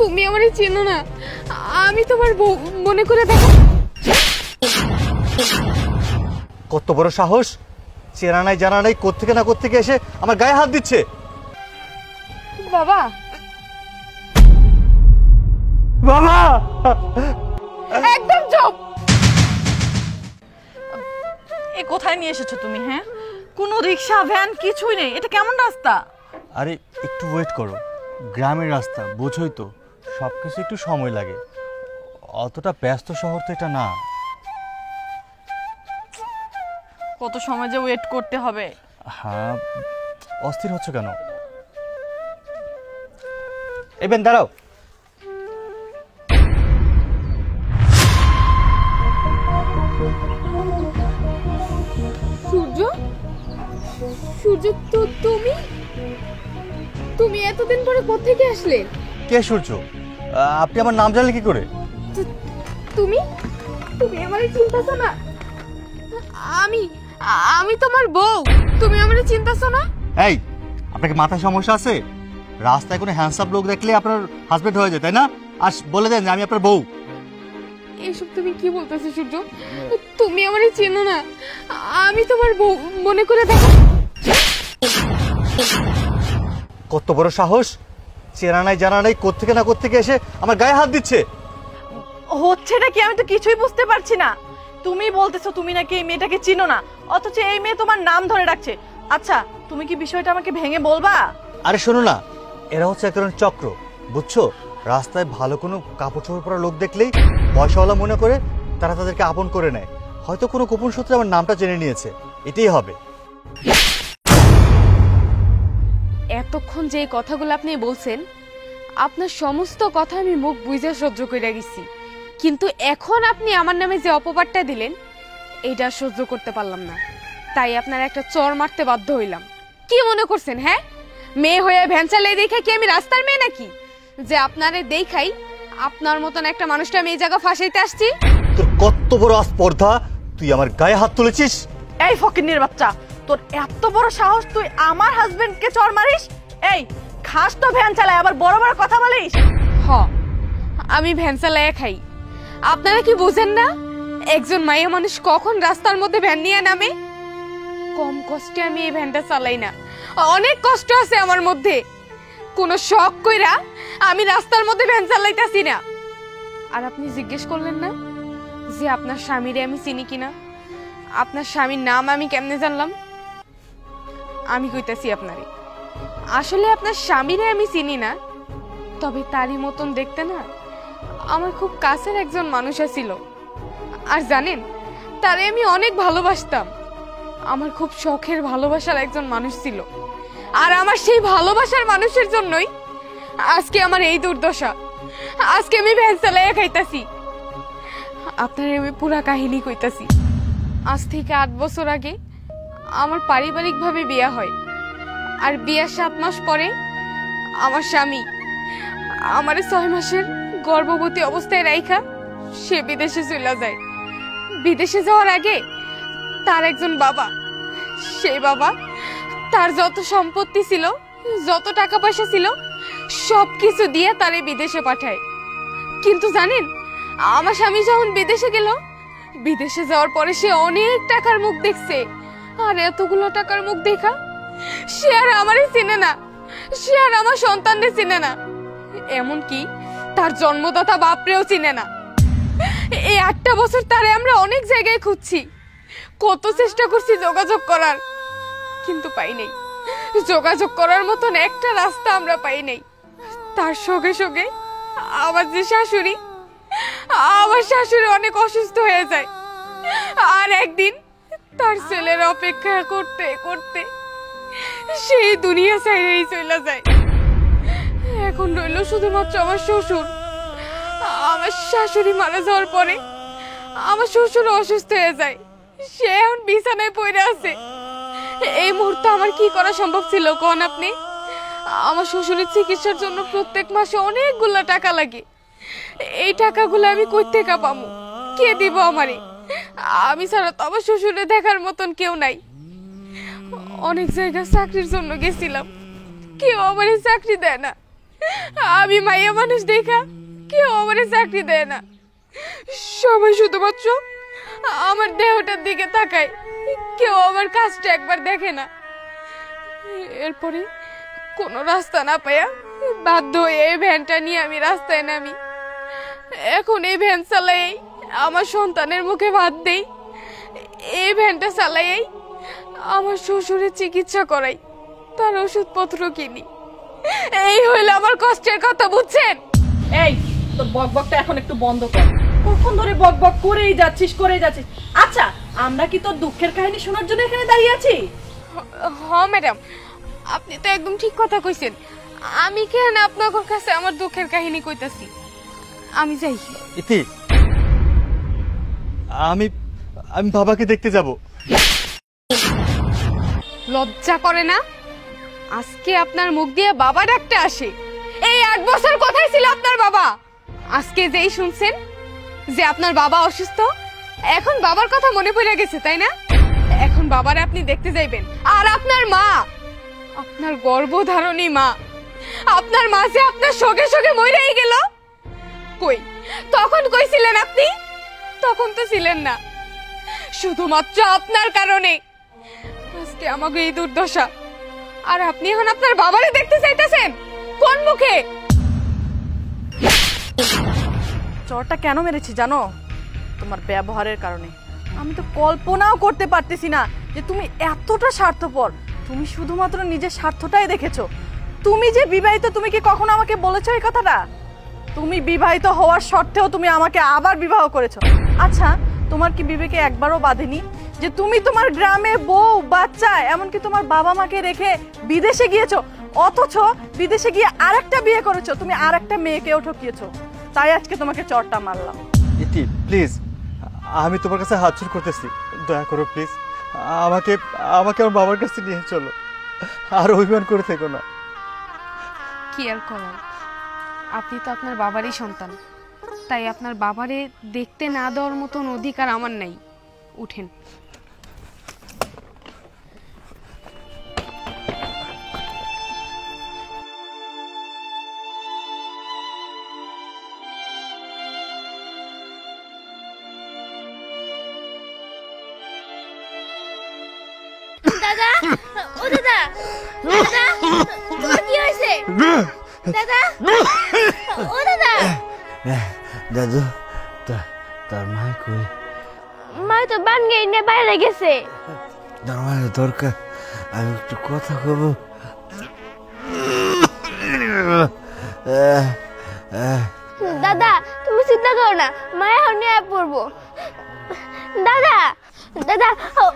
তুমি আমারে চেনো না, আমি তোমার বউ মনে করে দেখো। কত বড় সাহস! চেনা নাই জানা নাই, কোত্থেকে না কোত্থেকে এসে আমার গায়ে হাত দিচ্ছে। বাবা, বাবা একদম চুপ। এ কোথায় নিয়ে এসেছো তুমি? হ্যাঁ, কোনো রিক্সা ভ্যান কিছুই নেই, এটা কেমন রাস্তা? আরে একটু ওয়েট করো, গ্রামের রাস্তা বোঝোই তো, সবকিছু একটু সময় লাগে, অতটা ব্যস্ত শহর তো এটা না। কত সময় যে ওয়েট করতে হবে। হ্যাঁ, অস্থির হচ্ছে কেন? এবেন দাঁড়াও। সূর্য, সূর্য তো তুমি তুমি এতদিন পরে কোত্থেকে আসলে? কে সূর্য? আপনি আমার নাম জানলেন কি করে? তুমি তুমি আমারে চিনতাছো না? আমি আমি তোমার বউ, তুমি আমারে চিনতাছো না? এই, আপনাকে মাথায় সমস্যা আছে? রাস্তায় কোনো হ্যান্ডসাম লোক দেখলে আপনার হাজবেন্ড হয়ে যায়, তাই না? আর বলে দেন যে আমি আপনার বউ। এসব তুমি কি বলতেছো সূর্য? তুমি আমারে চেনো না, আমি তোমার বউ মনে করে দেখো। কত বড় সাহস! চেনা নাই জানা নাই, কোত্থেকে না কোত্থেকে এসে আমার গায়ে হাত দিচ্ছে। হচ্ছেটা কি আমি তো কিছুই বুঝতে পারছি না। তুমি বলতেছো তুমি নাকি এই মেয়েটাকে চিনো না, অথচ এই মেয়ে তোমার নাম ধরে ডাকছে। আচ্ছা, তুমি কি বিষয়টা আমাকে ভেঙে বলবা? আরে শোনো না, এরা হচ্ছে এক ধরনের চক্র, বুঝছো? রাস্তায় ভালো কোনো কাপড় চোপড় পরা লোক দেখলেই পয়সাওয়ালা মনে করে তারা তাদেরকে আপন করে নেয়। হয়তো কোনো গোপন সূত্রে আমার নামটা জেনে নিয়েছে, এটাই হবে। এতক্ষণ যে কথাগুলো আপনি বলছেন, আপনার সমস্ত কথা আমি মুখ বুঝে সহ্য করে গেছি, কিন্তু এখন আপনি আমার নামে যে অপবাদটা দিলেন, এটা সহ্য করতে পারলাম না। তাই আপনার একটা চর মারতে বাধ্য হইলাম। কি মনে করছেন? হ্যাঁ, মেয়ে হয়ে ভ্যান চালাই দেখা কি আমি রাস্তার মেয়ে নাকি, যে আপনারে দেখাই আপনার মতন একটা মানুষটা আমি এই জায়গা ফাঁসাইতে আসছি? তোর কত বড় স্পর্ধা, তুই আমার গায়ে হাত তুলেছিস! এই ফকিন্নির বাচ্চা, তোর এত বড় সাহস তুই আমার হাজবেন্ডকে চর মারিস? এই খাস তো ভ্যান চালায়, আবার বড় বড় কথা বলিস? হ, আমি ভ্যান চালাইয়া খাই। আপনারা কি বুঝেন না একজন মাইয়া মানুষ কখন রাস্তার মধ্যে ভ্যান নিয়ে নামে? কম কষ্টে আমি এই ভ্যানটা চালাই না, অনেক কষ্ট আছে আমার মধ্যে। কোনো শখ কইরা আমি রাস্তার মধ্যে ভ্যান চালাইতাছি না। আর আপনি জিজ্ঞেস করলেন না যে আপনার স্বামীরে আমি চিনি কিনা? আপনার স্বামীর নাম আমি কেমনে জানলাম? আমি কইতাছি আপনারে, আসলে আপনার স্বামীরে আমি চিনি না, তবে তারই মতন দেখতে না আমার খুব কাছের একজন মানুষ ছিল। আর জানেন, তারে আমি অনেক ভালোবাসতাম। আমার খুব শখের ভালোবাসার একজন মানুষ ছিল, আর আমার সেই ভালোবাসার মানুষের জন্যই আজকে আমার এই দুর্দশা। আজকে আমি ভ্যান চালাইয়া খাইতাছি। আপনার আমি পুরা কাহিনী কইতাছি। আজ থেকে 8 বছর আগে আমার পারিবারিকভাবে বিয়ে হয়, আর বিয়ার 7 মাস পরে আমার স্বামী আমারে 6 মাসের গর্ভবতী অবস্থায় রাইখা সে বিদেশে চলে যায়। বিদেশে যাওয়ার আগে তার একজন বাবা, সেই বাবা তার যত সম্পত্তি ছিল, যত টাকা পয়সা ছিল, সবকিছু দিয়ে তারে বিদেশে পাঠায়। কিন্তু জানেন, আমার স্বামী যখন বিদেশে গেল, বিদেশে যাওয়ার পরে সে অনেক টাকার মুখ দেখছে, আর এতগুলো টাকার মুখ দেখা সে আর আমারে চিনে না, সে আর আমার সন্তানদের চিনে না, এমনকি তার জন্মদাতা বাপরেও চিনে না। এই 8টা বছর তারে আমরা অনেক জায়গায় খুঁজছি, কত চেষ্টা করছি যোগাযোগ করার, কিন্তু পাই নাই। যোগাযোগ করার মতন একটা রাস্তা আমরা পাই নাই। তার সঙ্গে সঙ্গে আমার যে শাশুড়ি, আমার শাশুড়ি অনেক অসুস্থ হয়ে যায়, আর একদিন তার ছেলের অপেক্ষা করতে করতে সেই দুনিয়া ছাইড়াই চলে যায়। এখন রইল শুধুমাত্র আমার শ্বশুর। আমার শাশুড়ি মারা যাওয়ার পরে আমার শ্বশুর অসুস্থ হয়ে যায়, সে এখন বিছানায় পড়ে আছে। এই মুহূর্তে আমার কি করা সম্ভব ছিল কোন আপনি? আমার শ্বশুরের চিকিৎসার জন্য প্রত্যেক মাসে অনেকগুলো টাকা লাগে। এই টাকাগুলো আমি কই থেকে পাবো? কে দিব আমারে? আমি ছাড়া তো আমার শ্বশুরে দেখার মতন কেউ নাই। অনেক জায়গায় চাকরির জন্য গেছিলাম, কেউ আমারে চাকরি দেয় না। আমি মাইয়া মানুষ দেখা কেউ আমারে চাকরি দেয় না, সবাই শুধুমাত্র আমার দেহটার দিকে তাকায়, কেউ আমার কাজটা একবার দেখে না। এরপরে কোনো রাস্তা না পাইয়া বাধ্য হয়ে এই ভ্যানটা নিয়ে আমি রাস্তায় নামি। এখন এই ভ্যান চালাই আমার সন্তানের মুখে ভাত দেই, এই ভ্যানটা চালাই আমার শ্বশুরের চিকিৎসা করাই, তার ওষুধপত্র কিনি। এই হইল আমার কষ্টের কথা, বুঝছেন? এই তোর বকবকটা এখন একটু বন্ধ কর। কখন ধরে বকবক করেই যাচ্ছিস। আচ্ছা, আমরা কি তোর দুঃখের কাহিনী শোনার জন্য এখানে দাঁড়িয়ে আছি? হ্যাঁ ম্যাডাম, আপনি তো একদম ঠিক কথা কইছেন। আমি কেন আপনার কাছে আমার দুঃখের কাহিনী কইতাছি? আমি যাই। ইতি, আমি আমি বাবাকে দেখতে যাব। লজ্জা করে না? আজকে আপনার মুখ দিয়ে বাবা ডাকতে আসে। এই 8 বছর কোথায় ছিল আপনার বাবা? আজকে যেই শুনছেন যে আপনার বাবা অসুস্থ, এখন বাবার কথা মনে পড়ে গেছে, তাই না? এখন বাবারে আপনি দেখতে যাইবেন। আর আপনার মা, আপনার গর্ভধারণী মা, আপনার মা যে আপনার সঙ্গে সঙ্গে মরেই গেল, কই তখন কইছিলেন আপনি? তখন তো ছিলেন না। শুধুমাত্র আপনার কারণে আজকে আমাকে এই দুর্দশা। আর আপনি এখন আপনার বাবারে দেখতে চাইতেছেন কোন মুখে? চরটা কেন মেরেছি জানো? তোমার ব্যবহারের কারণে। আমি তো কল্পনাও করতে পারতেছি না যে তুমি এতটা স্বার্থপর। তুমি শুধুমাত্র নিজের স্বার্থটাই দেখেছো। তুমি যে বিবাহিত, তুমি কি কখনো আমাকে বলেছো এই কথাটা? তুমি বিবাহিত হওয়ার সত্ত্বেও তুমি আমাকে আবার বিবাহ করেছো। আচ্ছা, তোমার কি বিবেকে একবারও বাঁধেনি যে তুমি তোমার গ্রামে বউ বাচ্চা, এমনকি তোমার বাবা মাকে রেখে বিদেশে গিয়েছো, অথচ বিদেশে গিয়ে আরেকটা বিয়ে করেছো, তুমি আরেকটা মেয়েকেও ঠকিয়েছো? তাই আজকে তোমাকে চরটা মারলাম। ইতি প্লিজ, আমি তোমার কাছে হাত জোড় করতেছি, দয়া করো প্লিজ, আমাকে আমাকে আমার বাবার কাছে নিয়ে চলো, আর অভিমান করে থেকো না। কি আর করার, আপনি তো আপনার বাবারই সন্তান, তাই আপনার বাবারে দেখতে না দেওয়ার মতন অধিকার আমার নাই। উঠেন। দাদা, ও দাদা, দাদা, তোমার কি হয়েছে? দাদা, ও দাদা। দাদু, তোর মা কই? মা তো বানগাই নিয়ে বাইরে গেছে। তোর মায়ের দরকার, আমি একটু কথা কব। দাদা, তুমি চিন্তা করো না, মা এখন নিয়ে পড়বো। দাদা, দাদা,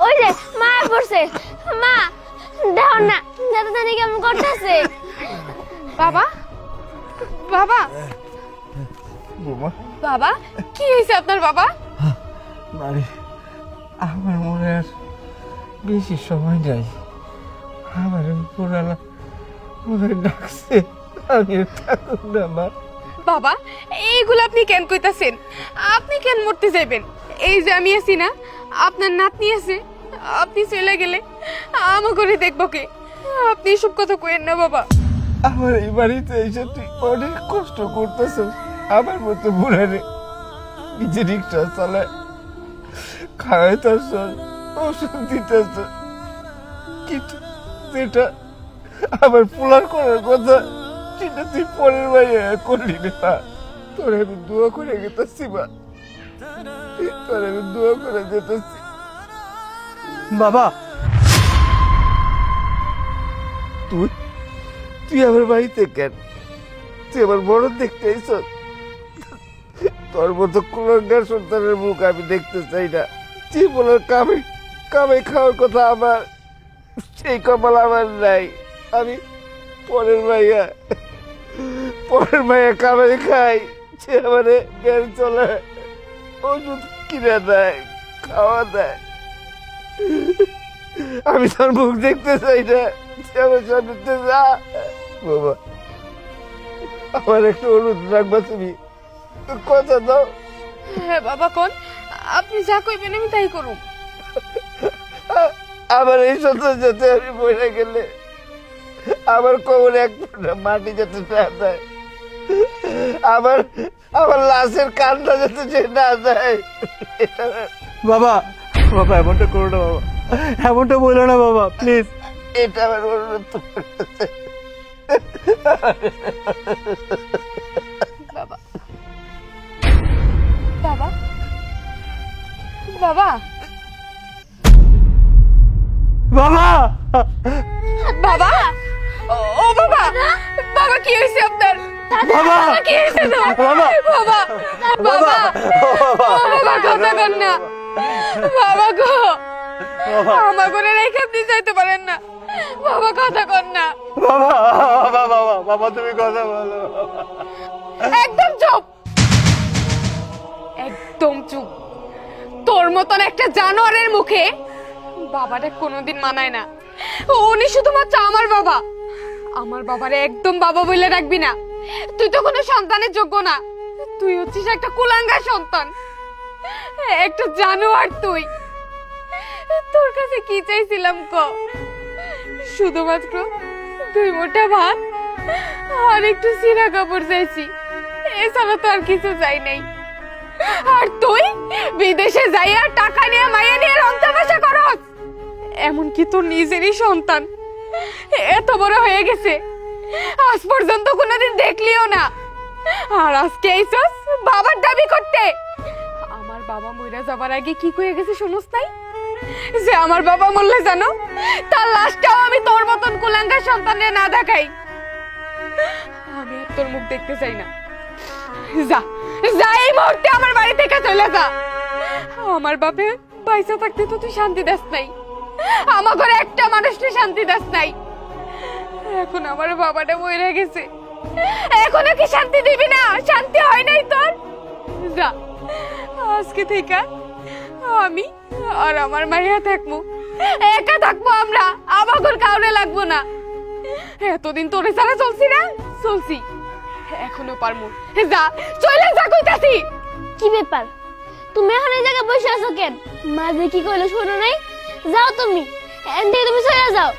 ওই যে মা পড়ছে। মা দেখো না, দাদা জানি কেমন করতেছে। বাবা, বাবা, বোমা, বাবা, কি হয়েছে আপনার বাবা? মারি, আমার মনে আর বেশি সময় নাই। আমার পুরানা মনে ডাকছে, আমি থাকুক না মা। বাবা, এইগুলো আপনি কেন কইতাছেন? আপনি কেন মরতে যাইবেন? এই যে আমি আছি না, আপনার নাতনি আছে, আপনি চলে গেলে আমার ঘরে দেখবো কে? আপনি সব কথা কইেন না বাবা। আমার এই বাড়িতে এসে তুই অনেক কষ্ট করতেছ, আমার মতো বুড়ারে নিজে রিক্সা চালায় খাওয়াইতেছ, ওষুধ দিতেছ, কিন্তু যেটা আমার পোলার করার কথা সেটা তুই পরের বাইরে করলি না। তোর আমি দোয়া করে গেতেছি মা, তোর আমি দোয়া করে যেতেছি। বাবা, তুই তুই আমার বাড়িতে কেন? তুই আমার বড় দেখতে আইস? তোর মতো কুলঙ্গার সন্তানের মুখ আমি দেখতে চাই না। তুই বলার কামে কামে খাওয়ার কথা আমার, সেই কপাল আমার নাই। আমি পরের মাইয়া কামে খাই, সে আমারে বের চলে ওষুধ কিনে দেয়, খাওয়া দেয়। আমি তোর মুখ দেখতে চাই না, আমার সামনে যা। বাবা, আমার একটু অনুরোধ রাখবা, তুমি কথা দাও। হ্যাঁ বাবা, কোন আপনি যা কইবেন আমি তাই করুম। আমার এই সন্তান যাতে আমি বইরা গেলে আমার কবরে এক ফোঁটা মাটি যাতে না যায়, আমার আমার লাশের কান্না যাতে যে না যায়। বাবা বাবা এমনটা করো না বাবা, এমনটা বলো না বাবা প্লিজ। এটা আমার অনুরোধ তোমার কাছে। বাবা বাবা বাবা বাবা বাবা ও বাবা, বাবা কি হয়েছে আপনার? বাবা কি হয়েছে তোমার? বাবা বাবা বাবা বাবা কথা কর না বাবা গো, আমার করে রেখে আপনি যাইতে পারেন না বাবা, কথা কর না বাবা বাবা বাবা তুমি কথা বলো। একদম চুপ, একদম চুপ। তোর মতন একটা জানোয়ারের মুখে বাবাটা কোনোদিন মানায় না। উনি শুধুমাত্র আমার বাবা, আমার বাবারে একদম বাবা বলে রাখবি না। তুই তো কোনো সন্তানের যোগ্য না, তুই হচ্ছিস একটা কুলাঙ্গার সন্তান, একটা জানোয়ার তুই। তোর কাছে কি চাইছিলাম ক? শুধুমাত্র 2 মুঠা ভাত আর একটু ছিঁড়া কাপড় চাইছি, এছাড়া তো আর কিছু চাই নাই। আর তুই বিদেশে যাইয়া টাকা নিয়ে মাইয়া নিয়ে রং তামাশা করস, এমনকি তোর নিজেরই সন্তান এত বড় হয়ে গেছে, আজ পর্যন্ত কোনোদিন দেখলিও না, আর আজকে আইছস বাবার দাবি করতে। আমার বাবা মইরা যাবার আগে কি কয়ে গেছে শুনস নাই? যে আমার বাবা মরলে জানো তার লাশটাও আমি তোর মতন কুলাঙ্গার সন্তানের না দেখাই। আমি আর তোর মুখ দেখতে চাই না, যা যা এই মুহূর্তে আমার বাড়ি থেকে চলে যা। আমার বাপে পয়সা থাকতে তো তুই শান্তি দাস নাই, আমার ঘরে একটা মানুষকে শান্তি দাস নাই। এখন আমার বাবাটা মরে গেছে, এখন কি শান্তি দিবি না? শান্তি হয় নাই তোর? যা, আজকে থেকে আমি আর আমার মাইয়া থাকবো, একা থাকবো আমরা, আমাদের কাউরে লাগবো না। এতদিন তোরে ছাড়া চলছি না, চলছি, এখনো পারমু। যা, চলে যা কইতাছি। কি ব্যাপার, তুমি এখন এই জায়গায় বসে আছো কেন? মা যে কি কইলো শোনো নাই? যাও তুমি, এন্ডে তুমি চলে যাও।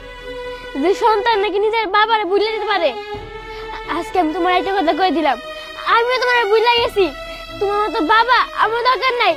যে সন্তান নাকি নিজের বাবারে ভুলে দিতে পারে, আজকে আমি তোমার একটা কথা কই দিলাম, আমিও তোমার ভুলে গেছি। তোমার মতো বাবা আমার দরকার নাই।